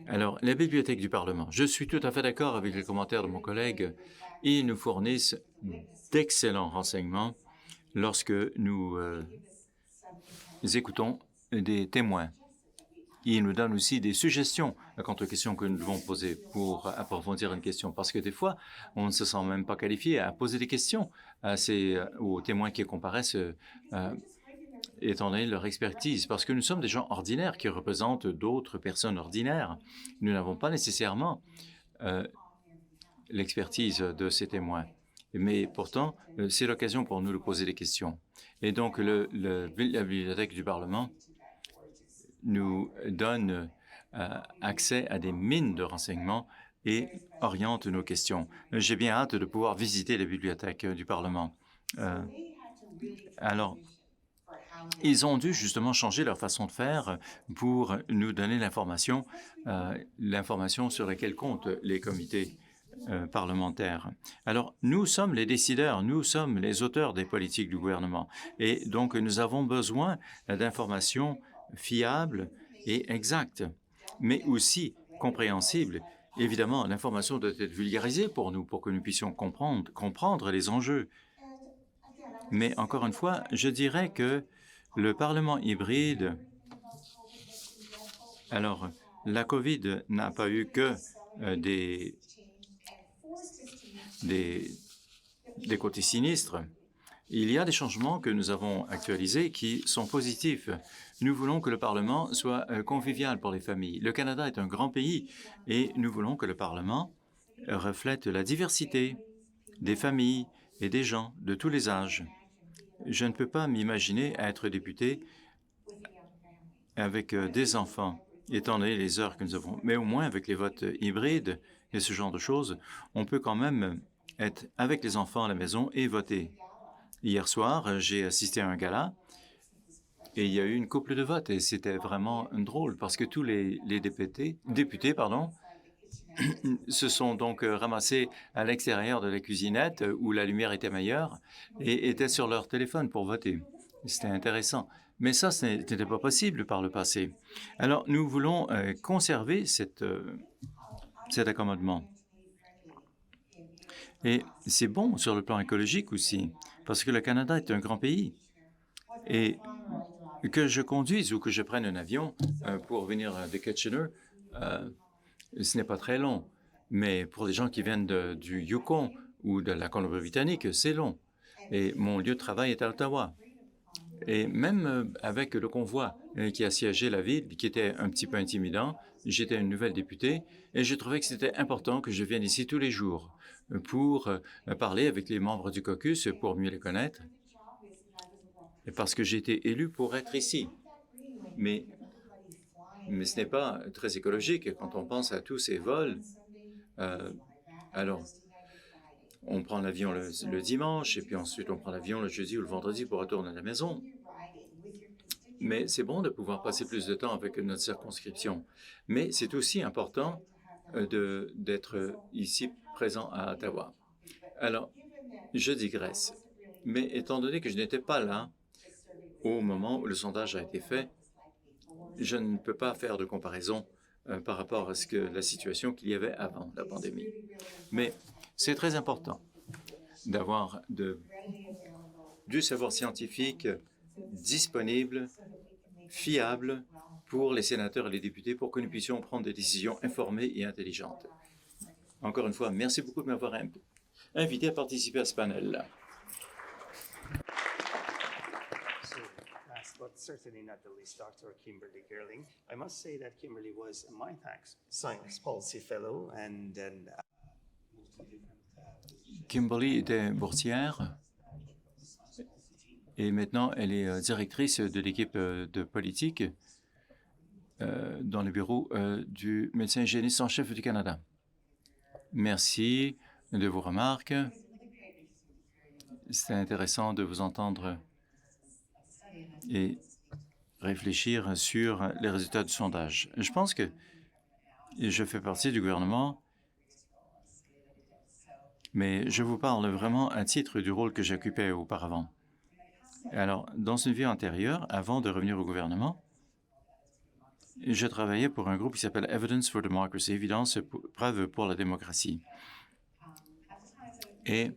Alors, la Bibliothèque du Parlement. Je suis tout à fait d'accord avec les commentaires de mon collègue. Ils nous fournissent d'excellents renseignements lorsque nous écoutons des témoins. Ils nous donnent aussi des suggestions quant aux questions que nous devons poser pour approfondir une question. Parce que des fois, on ne se sent même pas qualifié à poser des questions aux témoins qui comparaissent étant donné leur expertise. Parce que nous sommes des gens ordinaires qui représentent d'autres personnes ordinaires. Nous n'avons pas nécessairement l'expertise de ces témoins. Mais pourtant, c'est l'occasion pour nous de poser des questions. Et donc, la Bibliothèque du Parlement nous donne accès à des mines de renseignements et oriente nos questions. J'ai bien hâte de pouvoir visiter la bibliothèque du Parlement. Alors, ils ont dû justement changer leur façon de faire pour nous donner l'information sur laquelle comptent les comités parlementaires. Alors, nous sommes les décideurs, nous sommes les auteurs des politiques du gouvernement. Et donc, nous avons besoin d'informations fiable et exacte, mais aussi compréhensible. Évidemment, l'information doit être vulgarisée pour nous, pour que nous puissions comprendre les enjeux. Mais encore une fois, je dirais que le Parlement hybride, alors, la COVID n'a pas eu que des côtés sinistres. Il y a des changements que nous avons actualisés qui sont positifs. Nous voulons que le Parlement soit convivial pour les familles. Le Canada est un grand pays et nous voulons que le Parlement reflète la diversité des familles et des gens de tous les âges. Je ne peux pas m'imaginer être député avec des enfants, étant donné les heures que nous avons. Mais au moins, avec les votes hybrides et ce genre de choses, on peut quand même être avec les enfants à la maison et voter. Hier soir, j'ai assisté à un gala et il y a eu une couple de votes et c'était vraiment drôle parce que tous les députés se sont donc ramassés à l'extérieur de la cuisinette où la lumière était meilleure et étaient sur leur téléphone pour voter. C'était intéressant. Mais ça, ce n'était pas possible par le passé. Alors, nous voulons conserver cet accommodement. Et c'est bon sur le plan écologique aussi, parce que le Canada est un grand pays. Et que je conduise ou que je prenne un avion pour venir de Kitchener, ce n'est pas très long. Mais pour les gens qui viennent du Yukon ou de la Colombie-Britannique, c'est long. Et mon lieu de travail est à Ottawa. Et même avec le convoi qui assiégeait la ville, qui était un petit peu intimidant, j'étais une nouvelle députée et je trouvais que c'était important que je vienne ici tous les jours pour parler avec les membres du caucus pour mieux les connaître. Et parce que j'ai été élu pour être ici. Mais ce n'est pas très écologique quand on pense à tous ces vols Alors, on prend l'avion le dimanche et puis ensuite on prend l'avion le jeudi ou le vendredi pour retourner à la maison. Mais c'est bon de pouvoir passer plus de temps avec notre circonscription. Mais c'est aussi important d'être ici présent à Ottawa. Alors, je digresse. Mais étant donné que je n'étais pas là au moment où le sondage a été fait, je ne peux pas faire de comparaison par rapport à la situation qu'il y avait avant la pandémie. Mais c'est très important d'avoir du savoir scientifique disponible, fiable pour les sénateurs et les députés pour que nous puissions prendre des décisions informées et intelligentes. Encore une fois, merci beaucoup de m'avoir invité à participer à ce panel-là. Last but certainly not the least, Dr. Kimberly Gerling. I must say that Kimberly was a MITAC's Science Policy Fellow and then Kimberly était boursière et maintenant elle est directrice de l'équipe de politique dans le bureau du médecin hygiéniste en chef du Canada. Merci de vos remarques. C'était intéressant de vous entendre et réfléchir sur les résultats du sondage. Je pense que je fais partie du gouvernement, mais je vous parle vraiment à titre du rôle que j'occupais auparavant. Alors, dans une vie antérieure, avant de revenir au gouvernement, je travaillais pour un groupe qui s'appelle Evidence for Democracy, évidence, preuve pour la démocratie. Et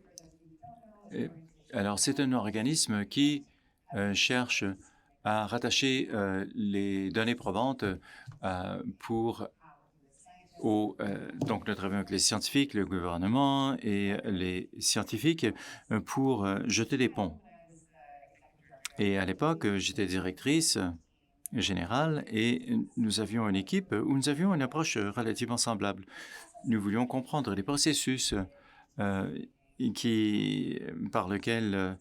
alors, c'est un organisme qui cherche à rattacher les données probantes donc, nous travaillons avec les scientifiques, le gouvernement et les scientifiques pour jeter des ponts. Et à l'époque, j'étais directrice générale et nous avions une équipe où nous avions une approche relativement semblable. Nous voulions comprendre les processus par lesquels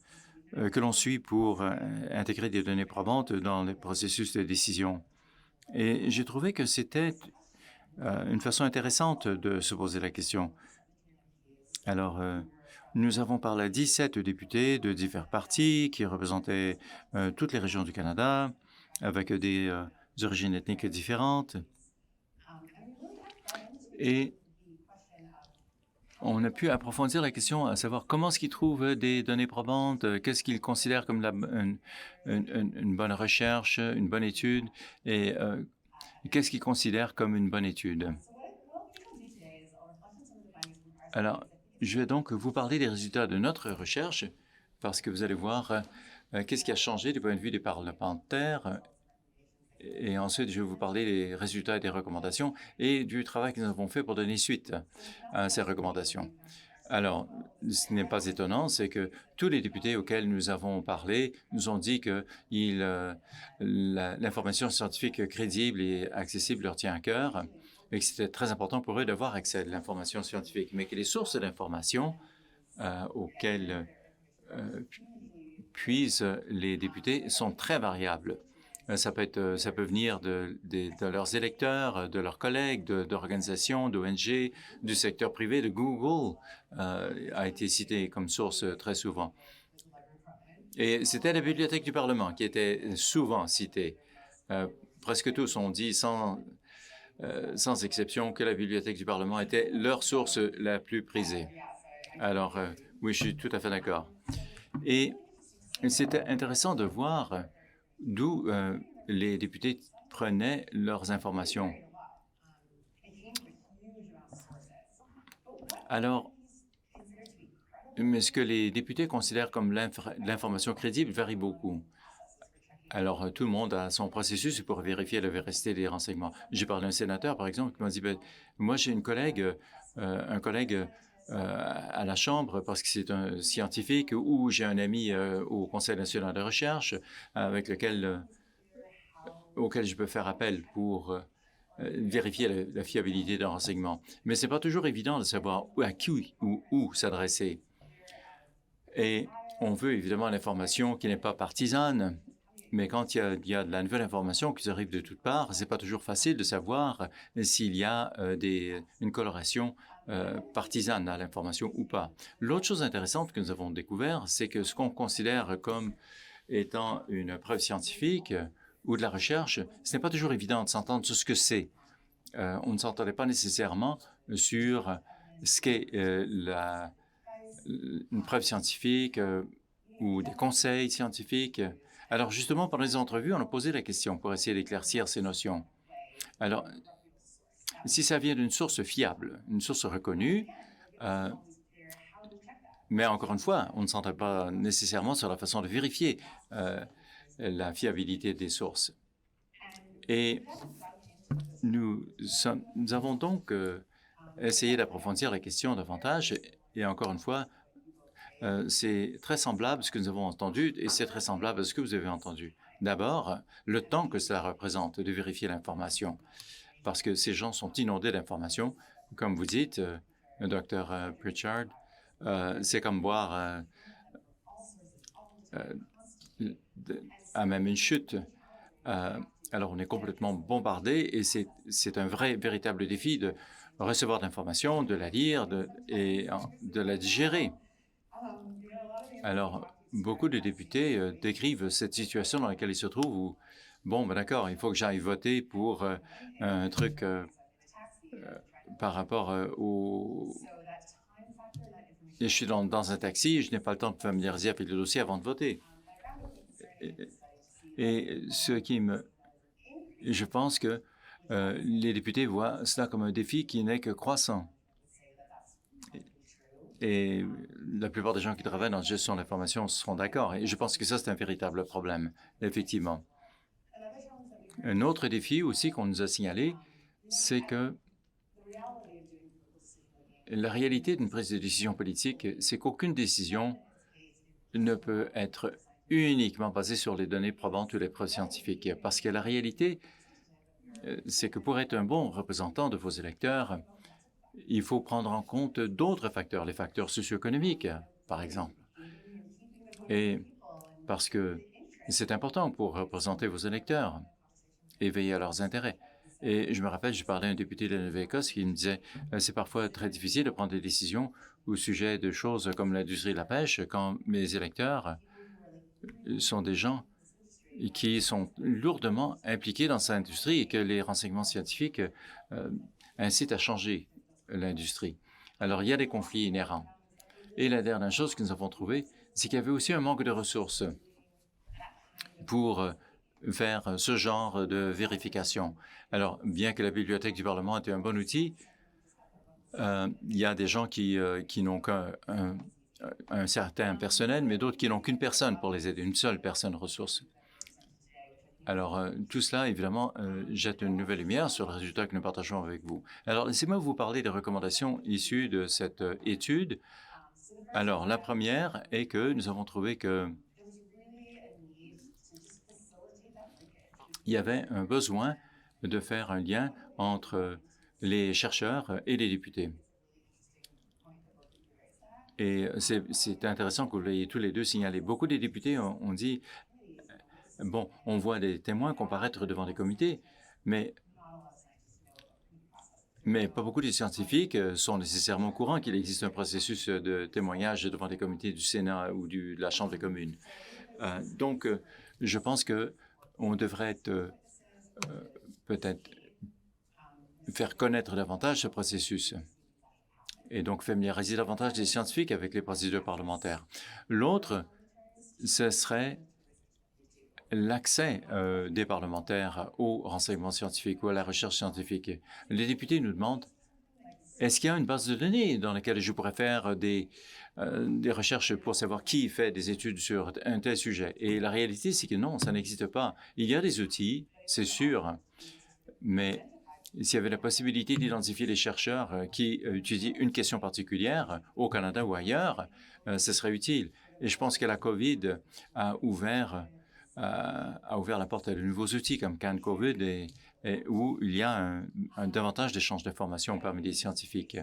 que l'on suit pour intégrer des données probantes dans les processus de décision. Et j'ai trouvé que c'était une façon intéressante de se poser la question. Alors, nous avons parlé à 17 députés de divers partis qui représentaient toutes les régions du Canada, avec des origines ethniques différentes. Et on a pu approfondir la question à savoir comment est-ce qu'ils trouvent des données probantes, qu'est-ce qu'ils considèrent comme une bonne recherche, une bonne étude, et qu'est-ce qu'ils considèrent comme une bonne étude. Alors, je vais donc vous parler des résultats de notre recherche, parce que vous allez voir qu'est-ce qui a changé du point de vue des parlementaires. Et ensuite, je vais vous parler des résultats et des recommandations et du travail que nous avons fait pour donner suite à ces recommandations. Alors, ce qui n'est pas étonnant, c'est que tous les députés auxquels nous avons parlé nous ont dit que l'information scientifique crédible et accessible leur tient à cœur et que c'était très important pour eux d'avoir accès à l'information scientifique, mais que les sources d'information auxquelles puisent les députés sont très variables. Ça peut venir de leurs électeurs, de leurs collègues, d'organisations, d'ONG, du secteur privé, de Google a été cité comme source très souvent. Et c'était la Bibliothèque du Parlement qui était souvent citée. Presque tous ont dit sans exception que la Bibliothèque du Parlement était leur source la plus prisée. Alors, oui, je suis tout à fait d'accord. Et c'était intéressant de voir d'où les députés prenaient leurs informations. Alors, mais ce que les députés considèrent comme l'information crédible varie beaucoup. Alors, tout le monde a son processus pour vérifier la véracité des renseignements. J'ai parlé à un sénateur, par exemple, qui m'a dit, moi, j'ai un collègue à la Chambre parce que c'est un scientifique, ou j'ai un ami au Conseil national de recherche auquel je peux faire appel pour vérifier la fiabilité d'un renseignement. Mais ce n'est pas toujours évident de savoir à qui ou où s'adresser. Et on veut évidemment l'information qui n'est pas partisane, mais quand il y a de la nouvelle information qui arrive de toutes parts, ce n'est pas toujours facile de savoir s'il y a une coloration partisane à l'information ou pas. L'autre chose intéressante que nous avons découvert, c'est que ce qu'on considère comme étant une preuve scientifique ou de la recherche, ce n'est pas toujours évident de s'entendre sur ce que c'est. On ne s'entendait pas nécessairement sur ce qu'est une preuve scientifique ou des conseils scientifiques. Alors justement, pendant les entrevues, on a posé la question pour essayer d'éclaircir ces notions. Alors, si ça vient d'une source fiable, une source reconnue, mais encore une fois, on ne s'entend pas nécessairement sur la façon de vérifier la fiabilité des sources. Et nous avons donc essayé d'approfondir la question davantage. Et encore une fois, c'est très semblable à ce que nous avons entendu et c'est très semblable à ce que vous avez entendu. D'abord, le temps que cela représente de vérifier l'information, parce que ces gens sont inondés d'informations. Comme vous dites, Dr. Pritchard, c'est comme boire à même une chute. Alors, on est complètement bombardé et c'est un véritable défi de recevoir de l'information, de la lire et de la digérer. Alors, beaucoup de députés décrivent cette situation dans laquelle ils se trouvent où, bon, ben d'accord, il faut que j'aille voter pour un truc par rapport au... Et je suis dans un taxi et je n'ai pas le temps de me familiariser avec le dossier avant de voter. Et ce qui me... Je pense que les députés voient cela comme un défi qui n'est que croissant. Et la plupart des gens qui travaillent dans la gestion de l'information seront d'accord. Et je pense que ça, c'est un véritable problème, effectivement. Un autre défi aussi qu'on nous a signalé, c'est que la réalité d'une prise de décision politique, c'est qu'aucune décision ne peut être uniquement basée sur les données probantes ou les preuves scientifiques. Parce que la réalité, c'est que pour être un bon représentant de vos électeurs, il faut prendre en compte d'autres facteurs, les facteurs socio-économiques, par exemple. Et parce que c'est important pour représenter vos électeurs et veiller à leurs intérêts. Et je me rappelle, je parlais à un député de la Nouvelle-Écosse qui me disait c'est parfois très difficile de prendre des décisions au sujet de choses comme l'industrie de la pêche quand mes électeurs sont des gens qui sont lourdement impliqués dans cette industrie et que les renseignements scientifiques incitent à changer l'industrie. Alors, il y a des conflits inhérents. Et la dernière chose que nous avons trouvée, c'est qu'il y avait aussi un manque de ressources pour faire ce genre de vérification. Alors, bien que la Bibliothèque du Parlement était un bon outil, il y a des gens qui n'ont qu'un certain personnel, mais d'autres qui n'ont qu'une personne pour les aider, une seule personne ressource. Alors, tout cela, évidemment, jette une nouvelle lumière sur le résultat que nous partageons avec vous. Alors, laissez-moi vous parler des recommandations issues de cette étude. Alors, la première est que nous avons trouvé que il y avait un besoin de faire un lien entre les chercheurs et les députés. Et c'est intéressant que vous l'ayez tous les deux signalé. Beaucoup des députés ont dit bon, on voit des témoins comparaître devant des comités, mais pas beaucoup de scientifiques sont nécessairement au courant qu'il existe un processus de témoignage devant des comités du Sénat ou de la Chambre des communes. Donc, je pense qu'on devrait peut-être faire connaître davantage ce processus et donc familiariser davantage les scientifiques avec les procédures parlementaires. L'autre, ce serait l'accès des parlementaires aux renseignements scientifiques ou à la recherche scientifique. Les députés nous demandent est-ce qu'il y a une base de données dans laquelle je pourrais faire des recherches pour savoir qui fait des études sur un tel sujet? Et la réalité, c'est que non, ça n'existe pas. Il y a des outils, c'est sûr, mais s'il y avait la possibilité d'identifier les chercheurs qui étudient une question particulière au Canada ou ailleurs, ce serait utile. Et je pense que la COVID a ouvert la porte à de nouveaux outils comme CanCovid et où il y a un davantage d'échanges d'informations parmi les scientifiques.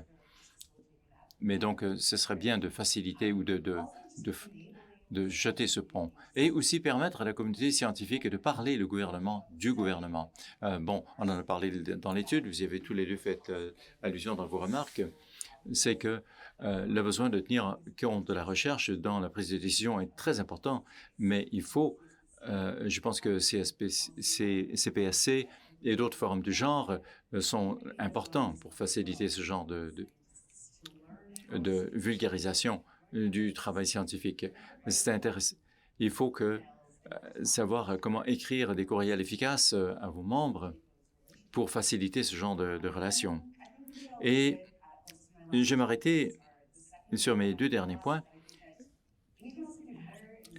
Mais donc, ce serait bien de faciliter ou de jeter ce pont et aussi permettre à la communauté scientifique de parler le gouvernement du gouvernement. Bon, on en a parlé dans l'étude, vous y avez tous les deux fait allusion dans vos remarques. c'est que le besoin de tenir compte de la recherche dans la prise de décision est très important, mais il faut, je pense que CPSC et d'autres forums du genre sont importants pour faciliter ce genre de vulgarisation du travail scientifique. C'est intéressant. Il faut savoir comment écrire des courriels efficaces à vos membres pour faciliter ce genre de relations. Et je vais m'arrêter sur mes 2 derniers points.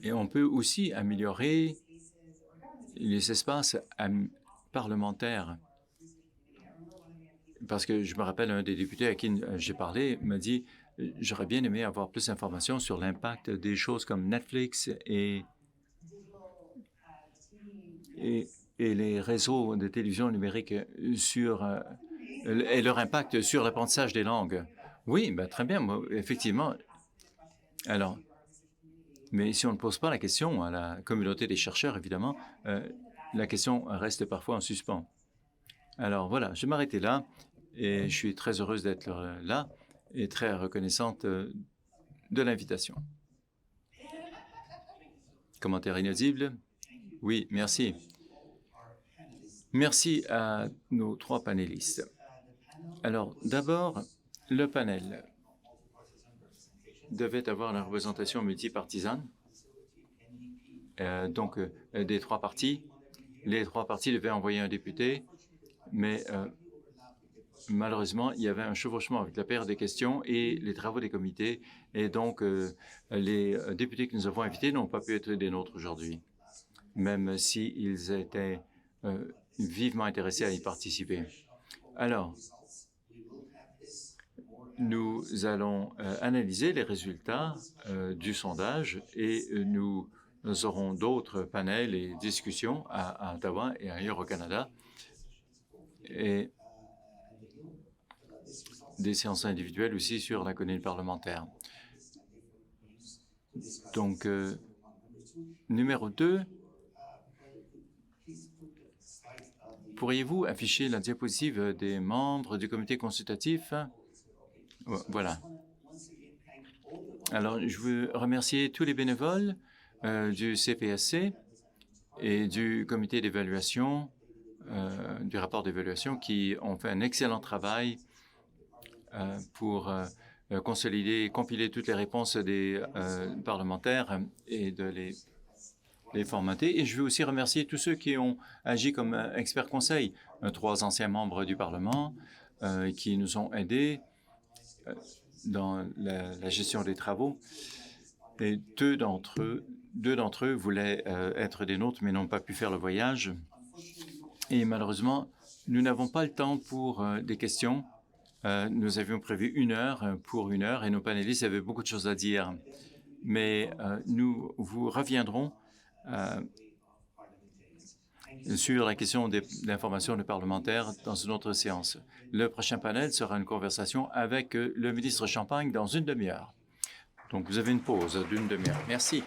Et on peut aussi améliorer les espaces parlementaires. Parce que je me rappelle, un des députés à qui j'ai parlé m'a dit « J'aurais bien aimé avoir plus d'informations sur l'impact des choses comme Netflix et les réseaux de télévision numérique et leur impact sur l'apprentissage des langues. » Oui, ben, très bien, moi, effectivement. Alors, mais si on ne pose pas la question à la communauté des chercheurs, évidemment, la question reste parfois en suspens. Alors voilà, je vais m'arrêter là et je suis très heureuse d'être là et très reconnaissante de l'invitation. Commentaire inaudible? Oui, merci. Merci à nos 3 panélistes. Alors, d'abord, le panel devait avoir la représentation multipartisane, donc des 3 partis. Les 3 partis devaient envoyer un député, mais malheureusement, il y avait un chevauchement avec la paire des questions et les travaux des comités, et donc les députés que nous avons invités n'ont pas pu être des nôtres aujourd'hui, même s'ils étaient vivement intéressés à y participer. Alors, nous allons analyser les résultats du sondage et nous aurons d'autres panels et discussions à Ottawa et ailleurs au Canada et des séances individuelles aussi sur la colline parlementaire. Donc, numéro 2, pourriez-vous afficher la diapositive des membres du comité consultatif? Voilà. Alors, je veux remercier tous les bénévoles du CPSC et du comité d'évaluation, du rapport d'évaluation, qui ont fait un excellent travail pour consolider, compiler toutes les réponses des parlementaires et de les formater. Et je veux aussi remercier tous ceux qui ont agi comme experts conseils, 3 anciens membres du Parlement qui nous ont aidés dans la gestion des travaux. Et deux d'entre eux voulaient être des nôtres, mais n'ont pas pu faire le voyage. Et malheureusement, nous n'avons pas le temps pour des questions. Nous avions prévu 1 heure pour 1 heure et nos panélistes avaient beaucoup de choses à dire. Mais nous vous reviendrons sur la question de l'information des parlementaires dans une autre séance. Le prochain panel sera une conversation avec le ministre Champagne dans 1 demi-heure. Donc, vous avez une pause d'1 demi-heure. Merci.